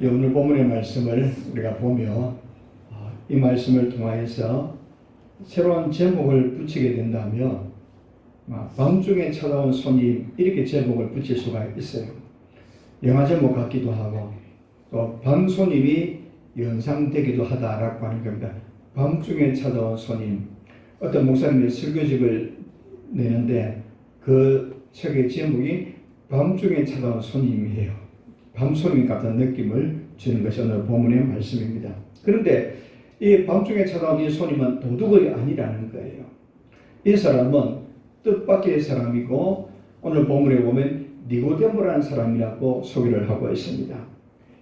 오늘 본문의 말씀을 우리가 보며 이 말씀을 통하여서 새로운 제목을 붙이게 된다면 밤중에 찾아온 손님 이렇게 제목을 붙일 수가 있어요. 영화 제목 같기도 하고 또 밤손님이 연상되기도 하다라고 하는 겁니다. 밤중에 찾아온 손님. 어떤 목사님이 설교집을 내는데 그 책의 제목이 밤중에 찾아온 손님이에요. 밤손님 같은 느낌을 주는 것이 오늘 본문의 말씀입니다. 그런데 이 밤중에 찾아온 이 손님은 도둑이 아니라는 거예요. 이 사람은 뜻밖의 사람이고 오늘 본문에 보면 니고데모라는 사람이라고 소개를 하고 있습니다.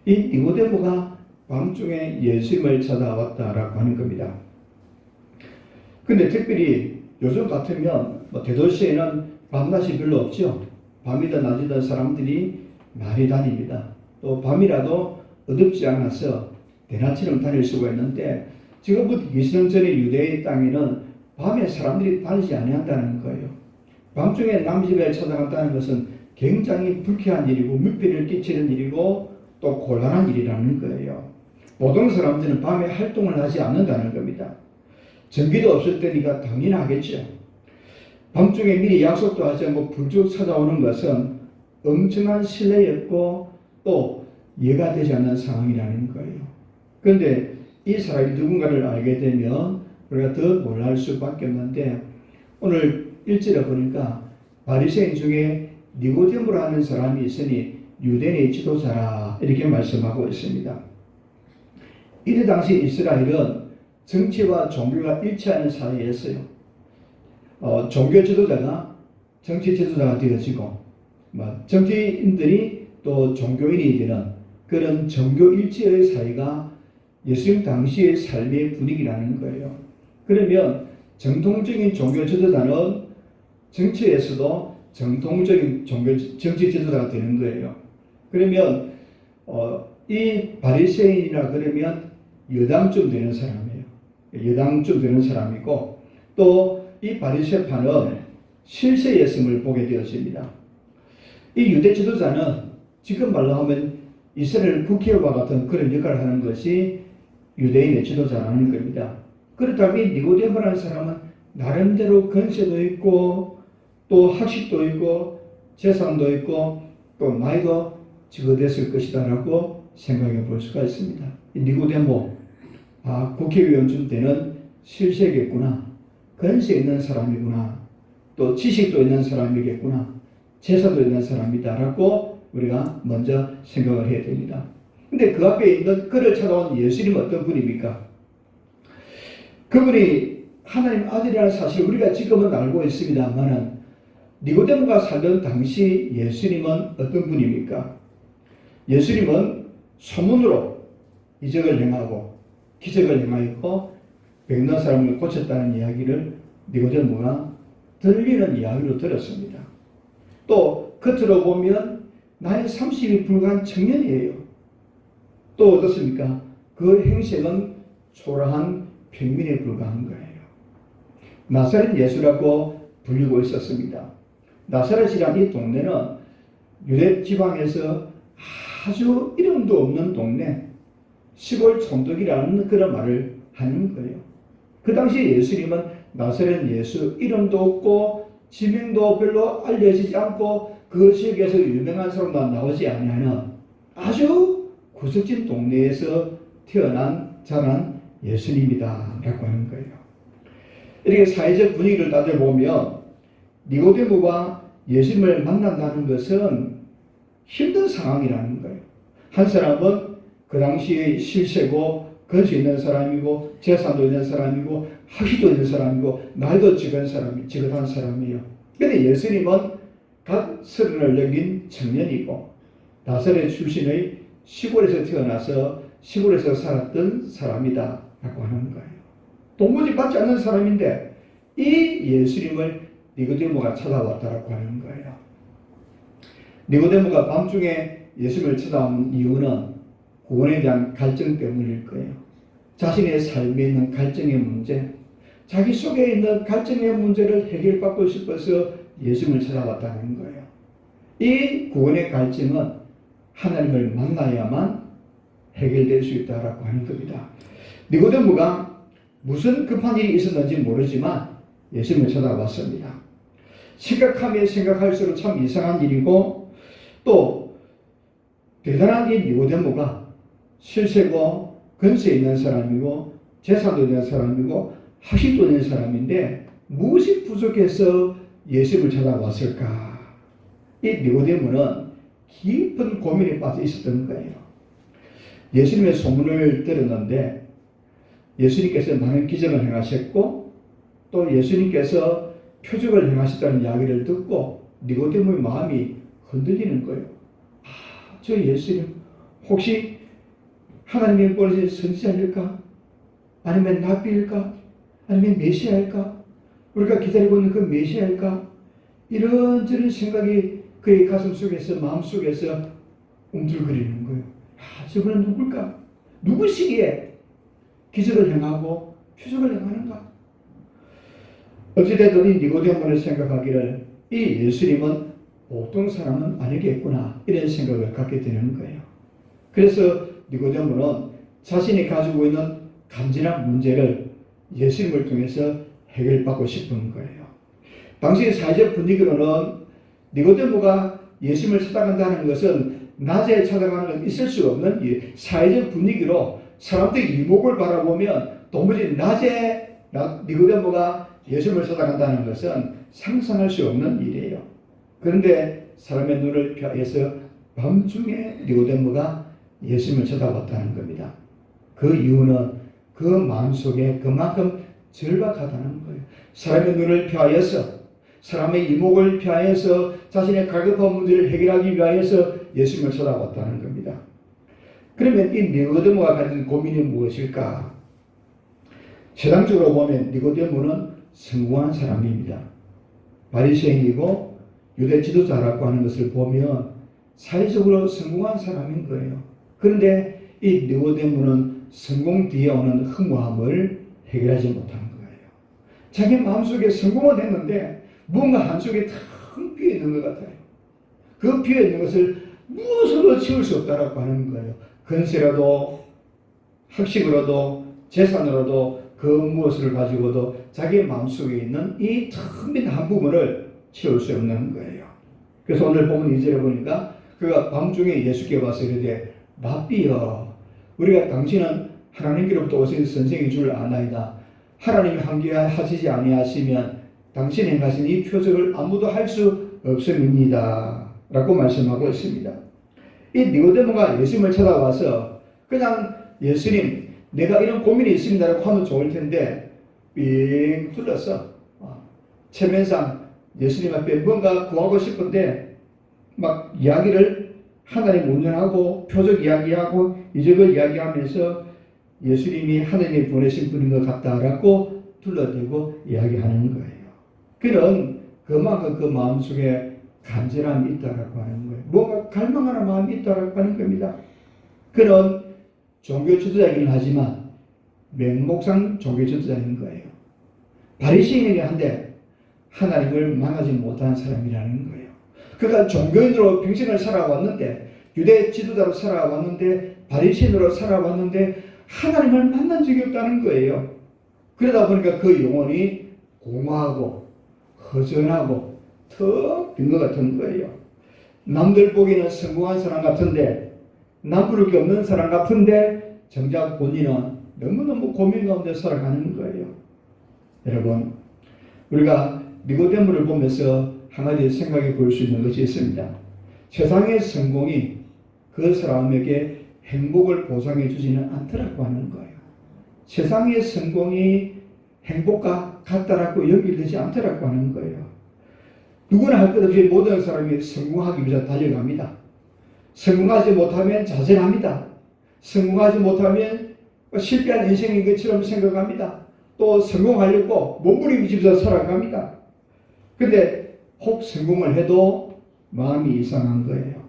이 니고데모가 밤중에 예수님을 찾아왔다라고 하는 겁니다. 근데 특별히 요즘 같으면 대도시에는 밤낮이 별로 없죠. 밤이든 낮이든 사람들이 많이 다닙니다. 또 밤이라도 어둡지 않아서 대낮처럼 다닐 수가 있는데 지금부터 20년 전의 유대의 땅에는 밤에 사람들이 다니지 아니한다는 거예요. 밤중에 남의 집에 찾아간다는 것은 굉장히 불쾌한 일이고 민폐를 끼치는 일이고 또 곤란한 일이라는 거예요. 보통 사람들은 밤에 활동을 하지 않는다는 겁니다. 전기도 없을 때니까 당연하겠죠. 밤중에 미리 약속도 하지 않고 불쑥 찾아오는 것은 엄청난 신뢰였고 또 이해가 되지 않는 상황이라는 거예요. 그런데 이 사람이 누군가를 알게 되면 우리가 더 놀랄 수밖에 없는데 오늘 1절에 보니까 바리새인 중에 니고데모라는 사람이 있으니 유대인의 지도자라 이렇게 말씀하고 있습니다. 이때 당시 이스라엘은 정치와 종교가 일치하는 사회였어요. 종교 지도자가 정치 지도자가 되어지고 정치인들이 또 종교인이 되는 그런 종교 일치의 사회가 예수님 당시의 삶의 분위기라는 거예요. 그러면 정통적인 종교 지도자는 정치에서도 정통적인 정치 지도자가 되는 거예요. 그러면 이 바리새인이라 그러면 여당쯤 되는 사람이에요. 여당쯤 되는 사람이고 또 이 바리새파는 실세였음을 보게 되었습니다. 이 유대 지도자는 지금 말로 하면 이스라엘 국회와 같은 그런 역할을 하는 것이 유대인의 지도자라는 겁니다. 그렇다면 이 니고데모라는 사람은 나름대로 권세도 있고 또 학식도 있고 재산도 있고 또 나이도 적어됐을 것이다 라고 생각해 볼 수가 있습니다. 이 니고데모 국회의원쯤 되는 실세겠구나. 권세 있는 사람이구나. 또 지식도 있는 사람이겠구나. 제사도 있는 사람이다라고 우리가 먼저 생각을 해야 됩니다. 근데 그 앞에 있는 그를 찾아온 예수님은 어떤 분입니까? 그분이 하나님 아들이라는 사실을 우리가 지금은 알고 있습니다만은 니고데모가 살던 당시 예수님은 어떤 분입니까? 예수님은 소문으로 이적을 행하고 기적을 행하였고 병든 사람을 고쳤다는 이야기를 니고데모가 들리는 이야기로 들었습니다. 또 겉으로 보면 나이 30이 불과한 청년이에요. 또 어떻습니까? 그 행색은 초라한 평민에 불과한 거예요. 나사렛 예수라고 불리고 있었습니다. 나사렛이란 이 동네는 유대 지방에서 아주 이름도 없는 동네, 시골 촌덕이라는 그런 말을 하는 거예요. 그 당시 예수님은 나사렛 예수 이름도 없고 지명도 별로 알려지지 않고 그 지역에서 유명한 사람도 나오지 아니하는 아주 구석진 동네에서 태어난 자란 예수님이다 라고 하는 거예요. 이렇게 사회적 분위기를 따져보면 니고데모가 예수님을 만난다는 것은 힘든 상황이라는 거예요. 한 사람은 그 당시의 실세고 권세 있는 사람이고 재산도 있는 사람이고 학위도 있는 사람이고 나이도 지긋한 사람이에요. 그런데 예수님은 갓 30을 넘긴 청년이고 나사렛 출신의 시골에서 태어나서 시골에서 살았던 사람이다 라고 하는 거예요. 동무지 받지 않는 사람인데 이 예수님을 니고데모가 찾아왔다라고 하는 거예요. 니고데모가 밤중에 예수님을 찾아온 이유는 구원에 대한 갈증 때문일 거예요. 자신의 삶에 있는 갈증의 문제, 자기 속에 있는 갈증의 문제를 해결받고 싶어서 예수님을 찾아왔다는 거예요. 이 구원의 갈증은 하나님을 만나야만 해결될 수 있다라고 하는 겁니다. 니고데모가 무슨 급한 일이 있었는지 모르지만 예수님을 찾아왔습니다. 생각하면 생각할수록 참 이상한 일이고 또 대단한 이 니고데모가 실세고 근세 있는 사람이고 재산도 있는 사람이고 학식도 있는 사람인데 무엇이 부족해서 예수님을 찾아왔을까? 이 니고데모는 깊은 고민에 빠져 있었던 거예요. 예수님의 소문을 들었는데 예수님께서 많은 기적을 행하셨고 또 예수님께서 표적을 행하셨다는 이야기를 듣고 니고데모의 마음이 흔들리는 거예요. 저 예수님 혹시 하나님의 보내신 선지자일까? 아니면 랍비일까? 아니면 메시아일까? 우리가 기다리고 있는 그 메시아일까? 이런저런 생각이 그의 가슴 속에서 마음 속에서 움들거리는 거예요. 저분은 누굴까? 누구시기에 기적을 행하고 표적을 행하는가? 어찌됐든 이 니고데모를 생각하기를 이 예수님은 보통 사람은 아니겠구나 이런 생각을 갖게 되는 거예요. 그래서 니고데모는 자신이 가지고 있는 간절한 문제를 예수님을 통해서 해결받고 싶은 거예요. 당시 사회적 분위기로는 니고데모가 예수님을 찾아간다는 것은 낮에 찾아가는 것은 있을 수 없는 일. 사회적 분위기로 사람들이 이목을 바라보면 도무지 낮에 니고데모가 예수님을 찾아간다는 것은 상상할 수 없는 일이에요. 그런데 사람의 눈을 피해서 밤중에 니고데모가 예수님을 찾아왔다는 겁니다. 그 이유는 그 마음속에 그만큼 절박하다는 거예요. 사람의 눈을 피하여서 사람의 이목을 피하여서 자신의 갈급한 문제를 해결하기 위하여서 예수님을 찾아왔다는 겁니다. 그러면 이 니고데모가 가진 고민이 무엇일까? 세상적으로 보면 니고데모는 성공한 사람입니다. 바리새인이고 유대 지도자라고 하는 것을 보면 사회적으로 성공한 사람인 거예요. 그런데 이 니고데모는 성공 뒤에 오는 허무함을 해결하지 못한 거예요. 자기 마음속에 성공은 했는데 뭔가 한쪽에 텅 비어 있는 것 같아요. 그 비어 있는 것을 무엇으로 채울 수 없다라고 하는 거예요. 근세로도 학식으로도 재산으로도 그 무엇을 가지고도 자기 마음속에 있는 이 텅 빈 한 부분을 채울 수 없는 거예요. 그래서 오늘 보면 2절에 보니까 그가 밤중에 예수께 와서 이르되 랍비여 우리가 당신은 하나님께로부터 오신 선생인 줄 아나이다. 하나님이 함께하시지 아니하시면 당신이 행하신 이 표적을 아무도 할 수 없음입니다. 라고 말씀하고 있습니다. 이 니고데모가 예수님을 찾아와서 그냥 예수님 내가 이런 고민이 있습니다 라고 하면 좋을 텐데 빙 둘러서 체면상 예수님 앞에 뭔가 구하고 싶은데 막 이야기를 하나님 운전하고 표적 이야기하고 이적을 이야기하면서 예수님이 하나님이 보내신 분인 것 같다라고 둘러대고 이야기하는 거예요. 그는 그만큼 그 마음속에 간절함이 있다라고 하는 거예요. 뭔가 갈망하는 마음이 있다라고 하는 겁니다. 그는 종교 지도자이긴 하지만 명목상 종교 지도자인 거예요. 바리새인이긴 한데 하나님을 만나지 못한 사람이라는 거예요. 그가 종교인으로 평생을 살아왔는데 유대 지도자로 살아왔는데 바리새인으로 살아왔는데 하나님을 만난 적이 없다는 거예요. 그러다 보니까 그 영혼이 공허하고 허전하고 턱 빈 것 같은 거예요. 남들 보기에는 성공한 사람 같은데 남부를 게 없는 사람 같은데 정작 본인은 너무너무 고민 가운데 살아가는 거예요. 여러분 우리가 니고데모를 보면서 한 가지 생각해 볼 수 있는 것이 있습니다. 세상의 성공이 그 사람에게 행복을 보상해 주지는 않더라고 하는 거예요. 세상의 성공이 행복과 같다라고 연결되지 않더라고 하는 거예요. 누구나 할 것 없이 모든 사람이 성공하기 위해서 달려갑니다. 성공하지 못하면 좌절합니다. 성공하지 못하면 실패한 인생인 것처럼 생각합니다. 또 성공하려고 몸부림치면서 살아갑니다. 근데 혹 성공을 해도 마음이 이상한 거예요.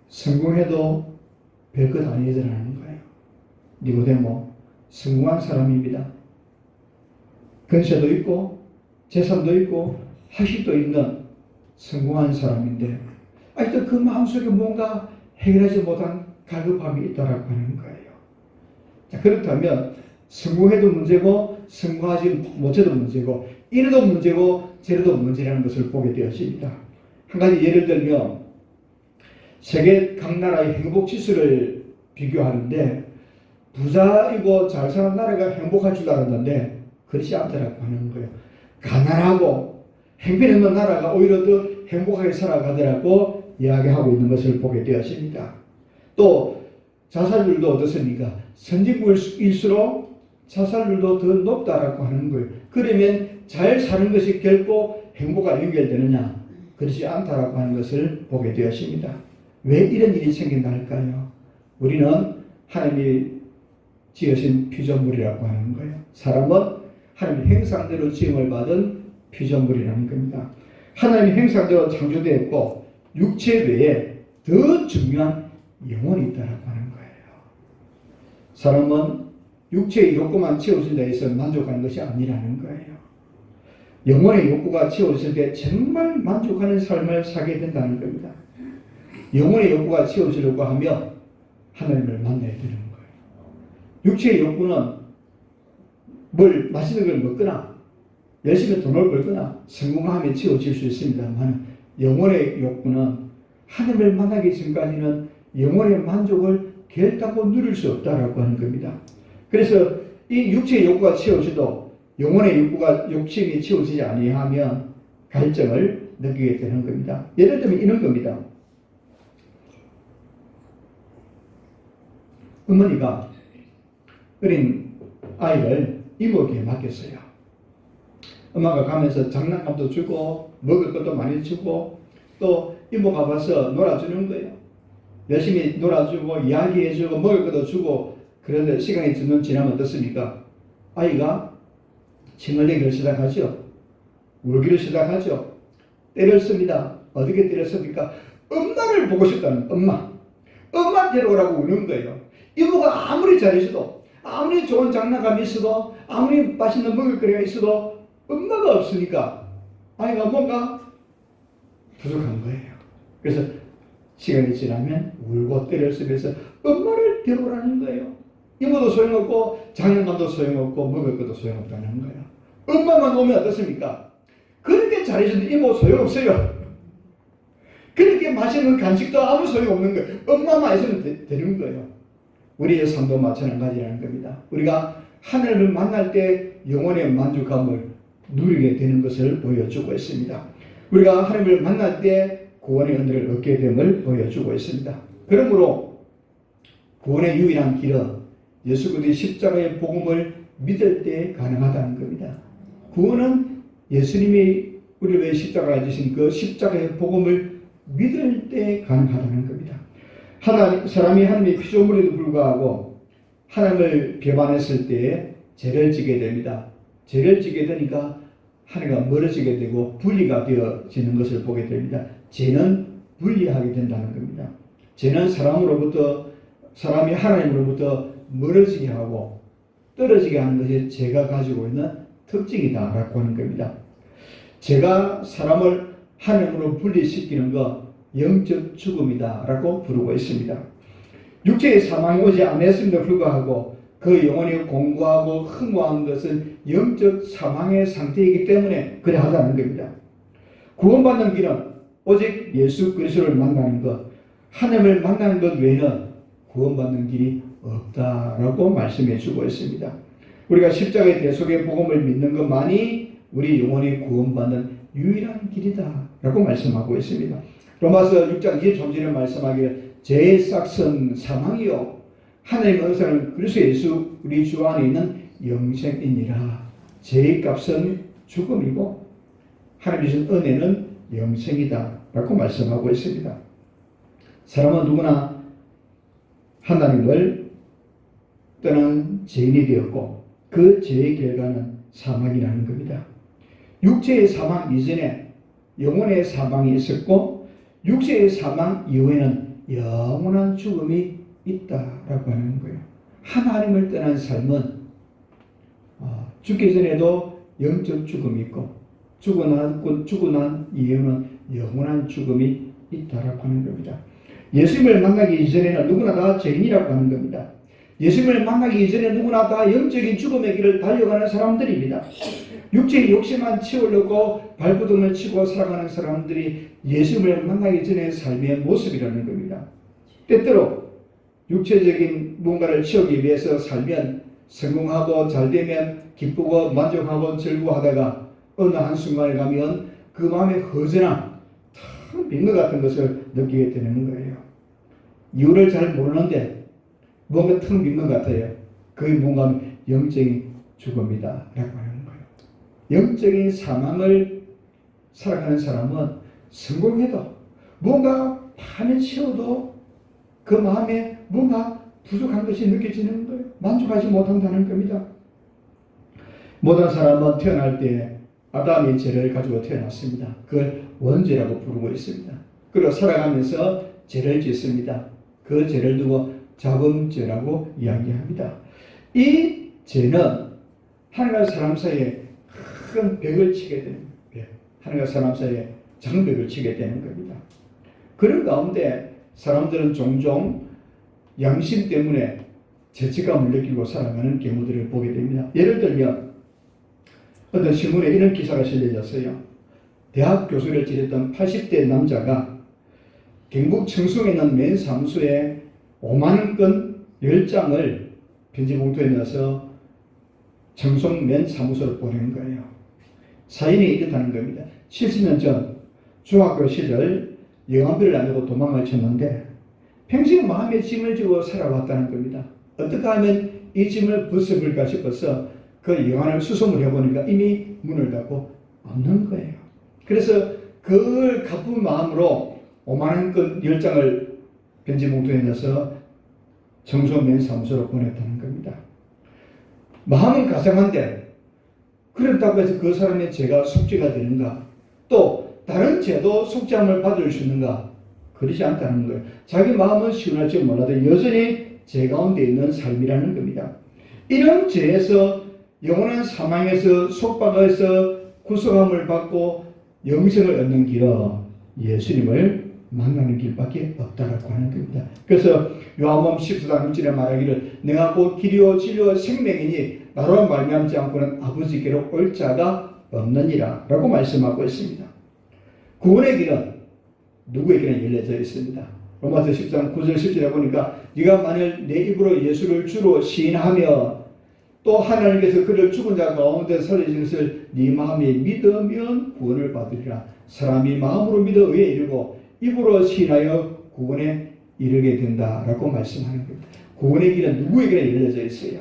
성공해도 별것 아니더라는 거예요. 니고데모 성공한 사람입니다. 근세도 있고 재산도 있고 학식도 있는 성공한 사람인데 아직도 그 마음속에 뭔가 해결하지 못한 갈급함이 있다라고 하는 거예요. 자, 그렇다면 성공해도 문제고 성공하지 못해도 문제고 이래도 문제고 저래도 문제라는 것을 보게 되었습니다. 한 가지 예를 들면 세계 각 나라의 행복 지수를 비교하는데 부자이고 잘 사는 나라가 행복할 줄 알았는데 그렇지 않다라고 하는 거예요. 가난하고 행편없는 나라가 오히려 더 행복하게 살아가더라고 이야기하고 있는 것을 보게 되었습니다. 또 자살률도 어떻습니까? 선진국일수록 자살률도 더 높다라고 하는 거예요. 그러면 잘 사는 것이 결코 행복과 연결되느냐? 그렇지 않다라고 하는 것을 보게 되었습니다. 왜 이런 일이 생긴다 할까요? 우리는 하나님이 지으신 피조물이라고 하는 거예요. 사람은 하나님의 형상대로 지음을 받은 피조물이라는 겁니다. 하나님의 형상대로 창조되었고 육체 외에 더 중요한 영혼이 있다라고 하는 거예요. 사람은 육체의 욕구만 채워진다 해서 만족하는 것이 아니라는 거예요. 영혼의 욕구가 채워질 때 정말 만족하는 삶을 살게 된다는 겁니다. 영혼의 욕구가 채워지려고 하면 하나님을 만나야 되는 거예요. 육체의 욕구는 뭘 맛있는 걸 먹거나 열심히 돈을 벌거나 성공하면 채워질 수 있습니다만 영혼의 욕구는 하나님을 만나기 전까지는 영혼의 만족을 결단코 누릴 수 없다라고 하는 겁니다. 그래서 이 육체의 욕구가 채워져도 영혼의 욕심이 채워지지 아니하면 갈증을 느끼게 되는 겁니다. 예를 들면 이런 겁니다. 어머니가 어린 아이를 이모에게 맡겼어요. 엄마가 가면서 장난감도 주고 먹을 것도 많이 주고 또 이모가 와서 놀아주는 거예요. 열심히 놀아주고 이야기해주고 먹을 것도 주고 그런데 시간이 지나면 어떻습니까? 아이가 침을 내기를 시작하죠. 울기를 시작하죠. 때를 씁니다. 어떻게 때렸습니까? 엄마를 보고 싶다는 엄마. 엄마 데려오라고 우는 거예요. 이모가 아무리 잘해줘도 아무리 좋은 장난감이 있어도 아무리 맛있는 먹을거리가 있어도 엄마가 없으니까 아이가 뭔가 부족한 거예요. 그래서 시간이 지나면 울고 때를 쓰면서 엄마를 데려오라는 거예요. 이모도 소용없고 장난감도 소용없고 먹을 것도 소용없다는 거예요. 엄마만 오면 어떻습니까? 그렇게 잘해주는데 이모 소용없어요. 그렇게 맛있는 간식도 아무 소용없는 거예요. 엄마만 있으면 되는 거예요. 우리의 삶도 마찬가지라는 겁니다. 우리가 하나님을 만날 때 영혼의 만족감을 누리게 되는 것을 보여주고 있습니다. 우리가 하나님을 만날 때 구원의 은혜를 얻게 됨을 보여주고 있습니다. 그러므로 구원의 유일한 길은 예수 그리스도의 십자가의 복음을 믿을 때 가능하다는 겁니다. 구원은 예수님이 우리를 위해 십자가를 지신 그 십자가의 복음을 믿을 때 가능하다는 겁니다. 사람이 하나님의 피조물에도 불구하고 하나님을 배반했을 때 죄를 지게 됩니다. 죄를 지게 되니까 하나님과 멀어지게 되고 분리가 되어지는 것을 보게 됩니다. 죄는 분리하게 된다는 겁니다. 죄는 사람이 하나님으로부터 멀어지게 하고 떨어지게 하는 것이 죄가 가지고 있는 특징이다라고 하는 겁니다. 죄가 사람을 하나님으로 분리시키는 것 영적 죽음이다라고 부르고 있습니다. 육체의 사망이 오지 않았음에도 불구하고 그 영혼이 공고하고 흥고한 것은 영적 사망의 상태이기 때문에 그래 하다는 겁니다. 구원받는 길은 오직 예수 그리스도를 만나는 것, 하나님을 만나는 것 외에는 구원받는 길이 없다라고 말씀해 주고 있습니다. 우리가 십자가의 대속의 복음을 믿는 것만이 우리 영혼이 구원받는 유일한 길이다라고 말씀하고 있습니다. 로마서 6장 23절에 말씀하기를 죄의 싹은 사망이요 하나님의 은사는 그리스도 예수 우리 주 안에 있는 영생이니라. 죄의 값은 죽음이고 하나님의 주신 은혜는 영생이다 라고 말씀하고 있습니다. 사람은 누구나 하나님을 떠난 죄인이 되었고 그 죄의 결과는 사망이라는 겁니다. 육체의 사망 이전에 영혼의 사망이 있었고 육체의 사망 이후에는 영원한 죽음이 있다라고 하는 거예요. 하나님을 떠난 삶은 죽기 전에도 영적 죽음이 있고 죽고 난 이후에는 영원한 죽음이 있다라고 하는 겁니다. 예수님을 만나기 이전에는 누구나 다 죄인이라고 하는 겁니다. 예수님을 만나기 이전에 누구나 다 영적인 죽음의 길을 달려가는 사람들입니다. 육체의 욕심만 채우려고 발버둥을 치고 살아가는 사람들이 예수님을 만나기 전의 삶의 모습이라는 겁니다. 때때로 육체적인 뭔가를 채우기 위해서 살면 성공하고 잘되면 기쁘고 만족하고 즐거워하다가 어느 한순간에 가면 그 마음의 허전함, 텅 빈 것 같은 것을 느끼게 되는 거예요. 이유를 잘 모르는데 뭔가 텅 빈 것 같아요. 그게 뭔가 영적인 죽음이다 라고 하는 거예요. 영적인 사망을 살아가는 사람은 성공해도 뭔가 밤에 채워도 그 마음에 뭔가 부족한 것이 느껴지는 거예요. 만족하지 못한다는 겁니다. 모든 사람은 태어날 때 아담의 죄를 가지고 태어났습니다. 그걸 원죄라고 부르고 있습니다. 그리고 살아가면서 죄를 짓습니다. 그 죄를 두고 자범죄라고 이야기합니다. 이 죄는 하나님과 사람 사이에 큰 벽을 치게 되는 거예요. 하나님과 사람 사이에 장벽을 치게 되는 겁니다. 그런 가운데 사람들은 종종 양심 때문에 죄책감을 느끼고 살아가는 경우들을 보게 됩니다. 예를 들면 어떤 신문에 이런 기사가 실려졌어요. 대학 교수를 지냈던 80대 남자가 경북 청송에 있는 맨 사무소에 5만 건 10장을 편지봉투에 넣어서 청송 맨 사무소로 보낸 거예요. 사연이 이렇다는 겁니다. 70년 전 중학교 시절 영화비를 안 내고 도망을 쳤는데 평생 마음에 짐을 지고 살아왔다는 겁니다. 어떻게 하면 이 짐을 벗어볼까 싶어서 그 영화를 수송을 해보니까 이미 문을 닫고 없는 거예요. 그래서 그걸 가쁜 마음으로 5만 건 10장을 편지봉투에 넣어서 청소년 사무소로 보냈다는 겁니다. 마음은 가상한데 그렇다고 해서 그 사람의 죄가 속죄가 되는가? 또 다른 죄도 속죄함을 받을 수 있는가? 그렇지 않다는 거예요. 자기 마음은 시원할지 몰라도 여전히 죄 가운데 있는 삶이라는 겁니다. 이런 죄에서 영원한 사망에서 속박에서 구속함을 받고 영생을 얻는 길은 예수님을 만나는 길밖에 없다라고 하는 겁니다. 그래서 요한복음 14장 6절에 말하기를 내가 곧 길이요 진리요 생명이니 나로 말미암지 않고는 아버지께로 올 자가 없느니라 라고 말씀하고 있습니다. 구원의 길은 누구에게나 열려져 있습니다. 로마서 10장 9절 10절에 보니까 네가 만일 내 입으로 예수를 주로 시인하며 또 하나님께서 그를 죽은 자 가운데 살리신 것을 네 마음에 믿으면 구원을 받으리라. 사람이 마음으로 믿어 의에 이르고 입으로 시인하여 구원에 이르게 된다라고 말씀하는 겁니다. 구원의 길은 누구에게나 열려져 있어요.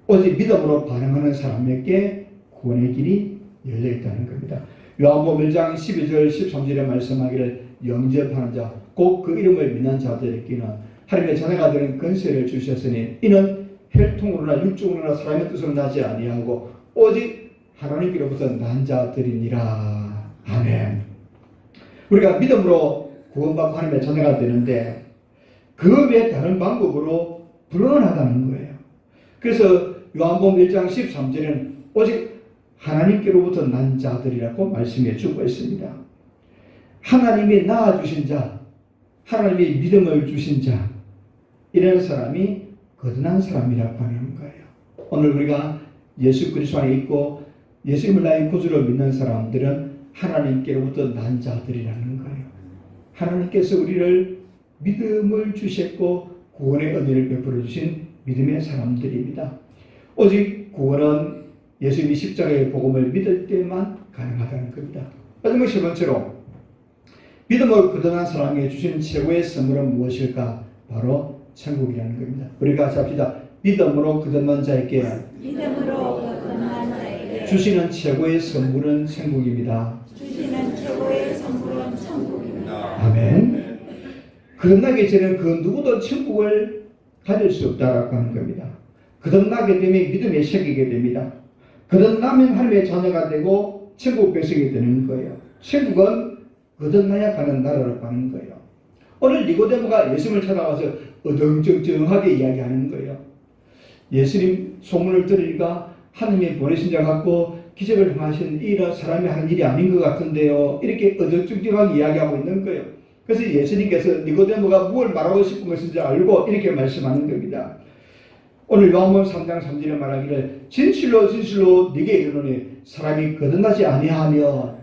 오직 믿음으로 반응하는 사람에게 구원의 길이 열려 있다는 겁니다. 요한복음 1장 12절 13절에 말씀하기를 영접하는 자, 곧 그 이름을 믿는 자들에게는 하나님의 자녀가 되는 권세를 주셨으니 이는 혈통으로나 육종으로나 사람의 뜻으로 나지 아니하고 오직 하나님께로부터 난 자들이니라. 아멘. 우리가 믿음으로 구원받고 하나님의 자녀가 되는데 그 외에 다른 방법으로 불가능하다는 거예요. 그래서 요한복음 1장 13절에는 오직 하나님께로부터 난 자들이라고 말씀해 주고 있습니다. 하나님이 낳아주신 자, 하나님이 믿음을 주신 자, 이런 사람이 거듭난 사람이라고 하는 거예요. 오늘 우리가 예수 그리스도 안에 있고 예수님을 나의 구주로 믿는 사람들은 하나님께로부터 난 자들이라는 거예요. 하나님께서 우리를 믿음을 주셨고 구원의 은혜를 베풀어 주신 믿음의 사람들입니다. 오직 구원은 예수님이 십자가의 복음을 믿을 때만 가능하다는 겁니다. 마지막 세 번째로 믿음을 거듭난 사람에게 주신 최고의 선물은 무엇일까? 바로 천국이라는 겁니다. 우리가 같이 합시다. 믿음으로 거듭난 자에게 주시는 최고의 선물은 천국입니다. 주시는 최고의 선물은 천국입니다. 아멘. 거듭나기 전에 그 누구도 천국을 가질 수 없다라고 하는 겁니다. 거듭나게 되면 믿음에 새기게 됩니다. 거듭나면 하나님의 자녀가 되고 천국 백성이 되는 거예요. 천국은 거듭나야 가는 나라라고 하는 거예요. 오늘 니고데모가 예수님을 찾아와서 어정쩡쩡하게 이야기하는 거예요. 예수님 소문을 들으니까 하나님이 보내신 자 같고 기적을 행하신 이런 사람이 하는 일이 아닌 것 같은데요. 이렇게 어정쩡쩡하게 이야기하고 있는 거예요. 그래서 예수님께서 니고데모가 무엇을 말하고 싶은 것인지 알고 이렇게 말씀하는 겁니다. 오늘 요한복음 3장 3절에 말하기를 진실로 진실로 네게 이르노니 사람이 거듭나지 아니하면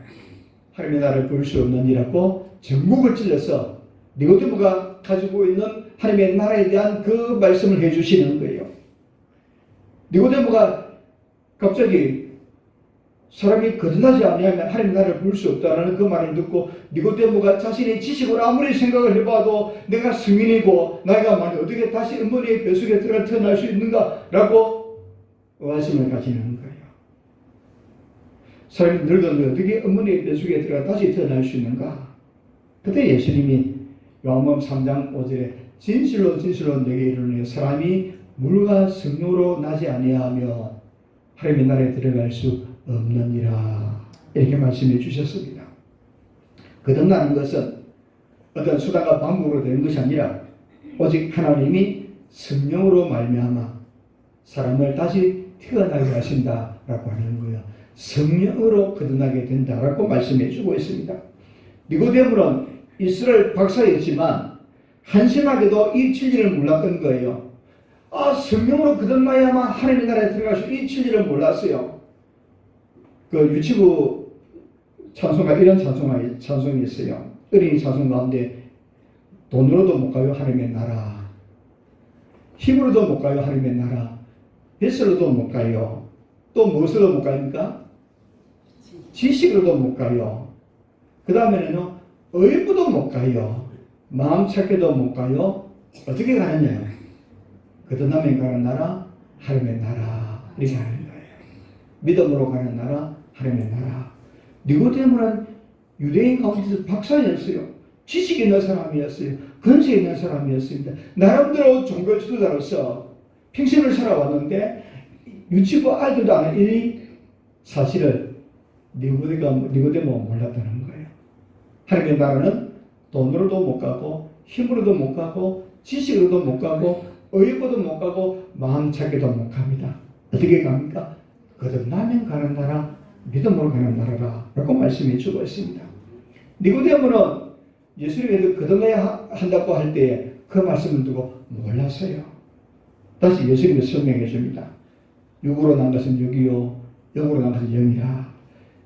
하나님의 나라를 볼 수 없느니라고 전국을 찔러서 니고데모가 가지고 있는 하나님의 나라에 대한 그 말씀을 해주시는 거예요. 니고데모가 갑자기 사람이 거듭나지 아니하면 하나님의 나라를 볼 수 없다는 그 말을 듣고 니고데모가 자신의 지식으로 아무리 생각을 해봐도 내가 성인이고 나이가 많이 어떻게 다시 어머니의 뱃속에 들어가 태어날 수 있는가라고 의아심을 가지는 거예요. 사람이 늙었는데 어떻게 어머니의 뱃속에 들어가 다시 태어날 수 있는가? 그때 예수님이 요한복음 3장 5절에 진실로 진실로 내게 이르노니 사람이 물과 성령으로 나지 아니하면 하나님의 나라에 들어갈 수 없느니라 이렇게 말씀해 주셨습니다. 거듭나는 것은 어떤 수단과 방법으로 되는 것이 아니라 오직 하나님이 성령으로 말미암아 사람을 다시 태어나게 하신다라고 하는 거예요. 성령으로 거듭나게 된다라고 말씀해 주고 있습니다. 니고데모는 이스라엘 박사였지만 한심하게도 이 진리를 몰랐던 거예요. 성령으로 거듭나야만 하나님의 나라에 들어갈 수 이 진리를 몰랐어요. 그 유치부 찬송가 이런 찬송이 있어요. 어린이 찬송 가운데 돈으로도 못 가요 하나님의 나라, 힘으로도 못 가요 하나님의 나라, 뱃으로도 못 가요. 또 무엇으로 못 갑니까? 지식으로도 못 가요. 그 다음에는요 의부도 못 가요. 마음 찾게도 못 가요. 어떻게 가느냐요? 거듭나면 가는 나라, 하나님의 나라 이렇게 하는 거예요. 믿음으로 가는 나라, 하나님의 나라. 니고데모는 유대인 가운데서 박사였어요. 지식 있는 사람이었어요. 근세 있는 사람이었습니다. 나름대로 종교 지도자로서 평생을 살아왔는데 유치부 알지도 않은 이 사실을 니고데모가 몰랐다는 거예요. 하나님의 나라는 돈으로도 못 가고 힘으로도 못 가고 지식으로도 못 가고 의욕으로도 못 가고 마음 찾기도 못 갑니다. 어떻게 갑니까? 거듭나면 가는 나라, 믿음으로 가는 나라라 라고 말씀해 주고 있습니다. 니고데모는 예수님이 거듭나야 한다고 할 때에 그 말씀을 두고 몰랐어요. 다시 예수님이 설명해 줍니다. 육으로 난 것은 육이요 영으로 난 것은 영이라.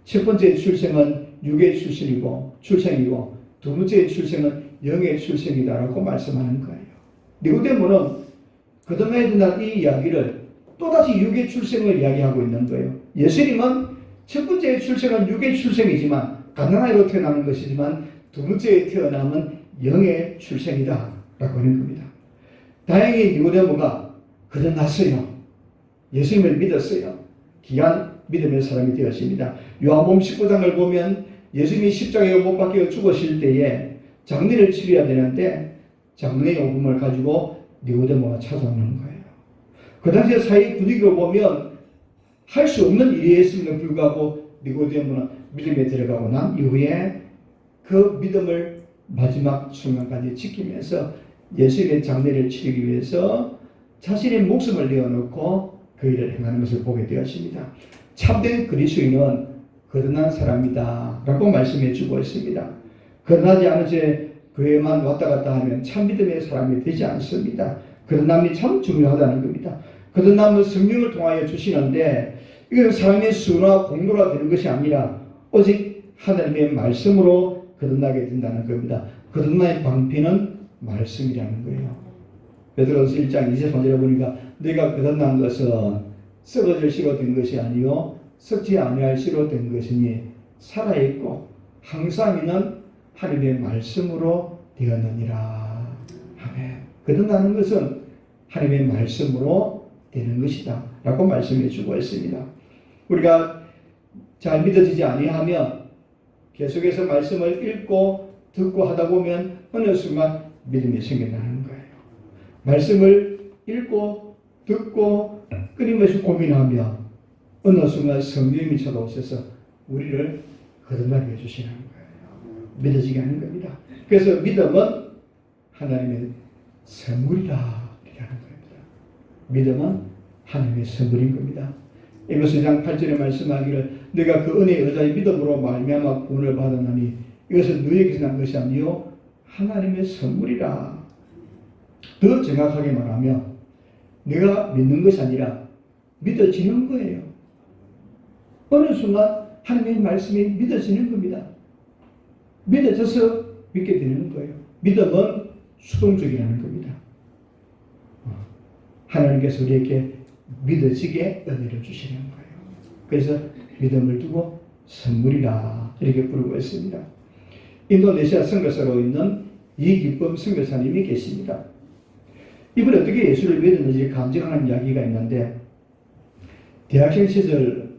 첫 번째 출생은 육의 출생이고 두 번째 출생은 영의 출생이다라고 말씀하는 거예요. 니고데모는 거듭나야 된다는 이 이야기를 또다시 육의 출생을 이야기하고 있는 거예요. 예수님은 첫 번째 출생은 육의 출생이지만 가난하게로 태어나는 것이지만 두 번째에 태어남은 영의 출생이다 라고 하는 겁니다. 다행히 니고데모가 거듭났어요. 예수님을 믿었어요. 귀한 믿음의 사람이 되었습니다. 요한복음 19장을 보면 예수님이 십자가에 못 박혀 죽으실 때에 장례를 치러야 되는데 장례의 오금을 가지고 니고데모가 찾아오는 거예요. 그 당시에 사회 분위기를 보면 할 수 없는 일이었음에도 불구하고 니고데모는 믿음에 들어가고 난 이후에 그 믿음을 마지막 순간까지 지키면서 예수님의 장례를 치르기 위해서 자신의 목숨을 내어놓고 그 일을 행하는 것을 보게 되었습니다. 참된 그리스도인은 거듭난 사람이다 라고 말씀해 주고 있습니다. 거듭나지 않은 채 교회만 왔다 갔다 하면 참 믿음의 사람이 되지 않습니다. 거듭남이 참 중요하다는 겁니다. 거듭남은 성령을 통하여 주시는데 이건 사람의 수나 공로가 되는 것이 아니라 오직 하나님의 말씀으로 거듭나게 된다는 겁니다. 거듭남의 방편은 말씀이라는 거예요. 베드로서 1장 23절에 보니까 내가 거듭난 것은 썩어질 씨로 된 것이 아니요 썩지 아니할 씨로 된 것이니 살아있고 항상 있는 하나님의 말씀으로 되었느니라. 아멘. 거듭나는 것은 하나님의 말씀으로 되는 것이다 라고 말씀해 주고 있습니다. 우리가 잘 믿어지지 아니하면 계속해서 말씀을 읽고 듣고 하다 보면 어느 순간 믿음이 생겨나는 거예요. 말씀을 읽고 듣고 끊임없이 고민하며 어느 순간 성령이 찾아오셔서 우리를 거듭나게 해주시는 거예요. 믿어지게 하는 겁니다. 그래서 믿음은 하나님의 선물이다 이렇게 하는 겁니다. 믿음은 하나님의 선물인 겁니다. 에베소 2장 8절에 말씀하기를 내가 그 은혜의 의자의 믿음으로 말미암아 구원을 받았나니 이것은 너에게서 난 것이 아니요 하나님의 선물이라. 더 정확하게 말하면 내가 믿는 것이 아니라 믿어지는 거예요. 어느 순간 하나님의 말씀이 믿어지는 겁니다. 믿어져서 믿게 되는 거예요. 믿음은 수동적이라는 겁니다. 하나님께서 우리에게 믿어지게 은혜를 주시는 거예요. 그래서 믿음을 두고 선물이라 이렇게 부르고 있습니다. 인도네시아 선교사로 있는 이기쁨 선교사님이 계십니다. 이분이 어떻게 예수를 믿었는지 감정하는 이야기가 있는데, 대학생 시절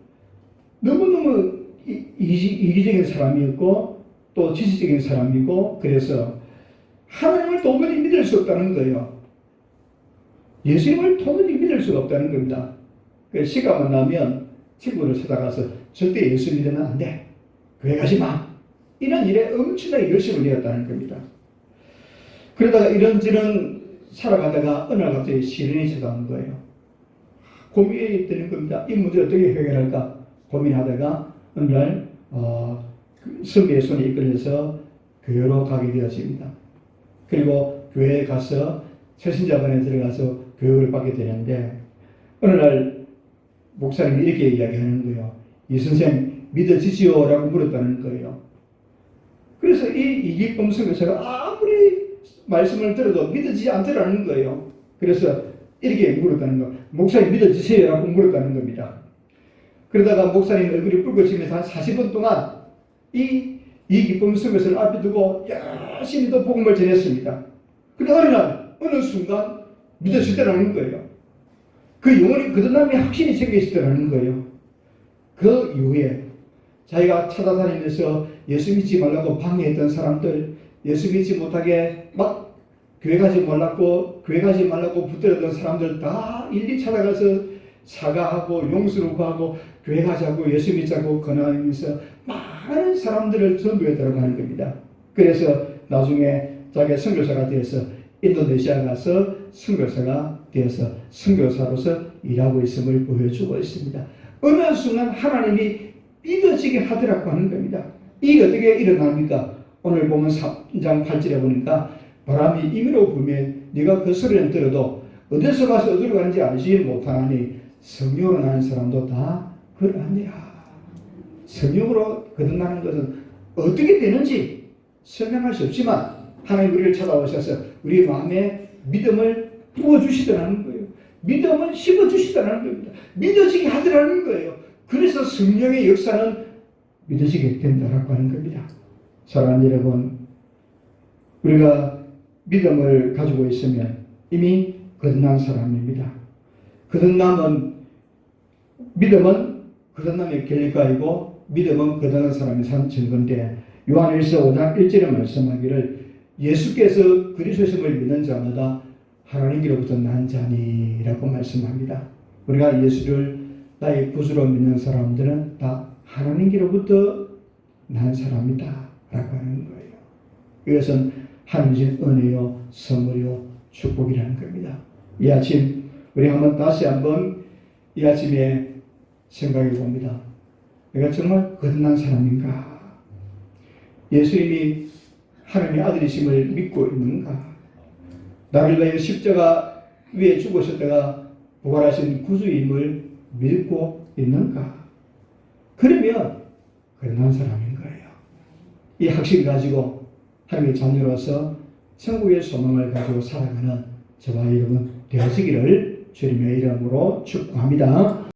너무너무 이기적인 사람이었고 또 지식적인 사람이고, 그래서 하나님을 도무지 믿을 수 없다는 거예요. 예수님을 도무지 믿을 수가 없다는 겁니다. 시간만 나면 친구를 찾아가서 절대 예수 믿으면 안 돼, 교회 가지 마, 이런 일에 엄청나게 열심을 내었다는 겁니다. 그러다가 이런저런 살아가다가 어느 날 갑자기 시련이 찾아온 거예요. 고민이 되는 겁니다. 이 문제를 어떻게 해결할까 고민하다가 어느 날 선배의 손에 이끌려서 교회로 가게 되었습니다. 그리고 교회에 가서 새신자반에 들어가서 교육을 받게 되는데, 어느 날 목사님이 이렇게 이야기하는 거예요. 이 선생 믿어지지요? 라고 물었다는 거예요. 그래서 이 이기쁨 선교사가 아무리 말씀을 들어도 믿어지지 않더라는 거예요. 그래서 이렇게 물었다는 거. 목사님 믿어지세요? 라고 물었다는 겁니다. 그러다가 목사님 얼굴이 붉어지면서 한 40분 동안 이 기쁨 선교사를 앞에 두고 열심히 또 복음을 전했습니다. 그런데 어느 날 어느 순간 믿어지더라는 거예요. 그 영혼이 거듭남의 확신이 생기시더라는 거예요. 그 이후에 자기가 찾아다니면서 예수 믿지 말라고 방해했던 사람들, 예수 믿지 못하게 막 교회 가지 말라고 붙들었던 사람들 다 일일이 찾아가서 사과하고 용서를 구하고 교회 가자고 예수 믿자고 권하면서 많은 사람들을 전도했다고 하는 겁니다. 그래서 나중에 자기가 선교사가 되어서 인도네시아 가서 선교사가 되어서 선교사로서 일하고 있음을 보여주고 있습니다. 어느 순간 하나님이 믿어지게 하더라고 하는 겁니다. 이게 어떻게 일어납니까? 오늘 보면 3장 8절에 보니까 바람이 임의로 불면 네가 그 소리는 들어도 어디서 가서 어디로 가는지 알지 못하나니 성령으로 나는 사람도 다 그러하니라. 성령으로 거듭나는 것은 어떻게 되는지 설명할 수 없지만 하나님 우리를 찾아오셔서 우리 마음에 믿음을 부어주시더라는 거예요. 믿음을 심어주시더라는 겁니다. 믿어지게 하더라는 거예요. 그래서 성령의 역사는 믿어지게 된다라고 하는 겁니다. 사랑하는 여러분, 우리가 믿음을 가지고 있으면 이미 거듭난 사람입니다. 믿음은 거듭남의 결과이고 믿음은 거듭난 사람의 산 증거인데, 요한일서 5장 1절에 말씀하기를 예수께서 그리스도심을 믿는 자마다 하나님께로부터 난 자니라고 말씀합니다. 우리가 예수를 나의 구주로 믿는 사람들은 다 하나님께로부터 난 사람이다 라고 하는 거예요. 이것은 하나님의 은혜요 선물이요 축복이라는 겁니다. 이 아침 우리 다시 한번 이 아침에 생각해 봅니다. 내가 정말 거듭난 사람인가? 예수님이 하나님의 아들이심을 믿고 있는가? 나를 위하여 십자가 위에 죽으셨다가 부활하신 구주임을 믿고 있는가? 그러면 거듭난 사람인 거예요. 이 확신 가지고 하나님의 자녀로서 천국의 소망을 가지고 살아가는 저와 여러분 되어지기를 주님의 이름으로 축복합니다.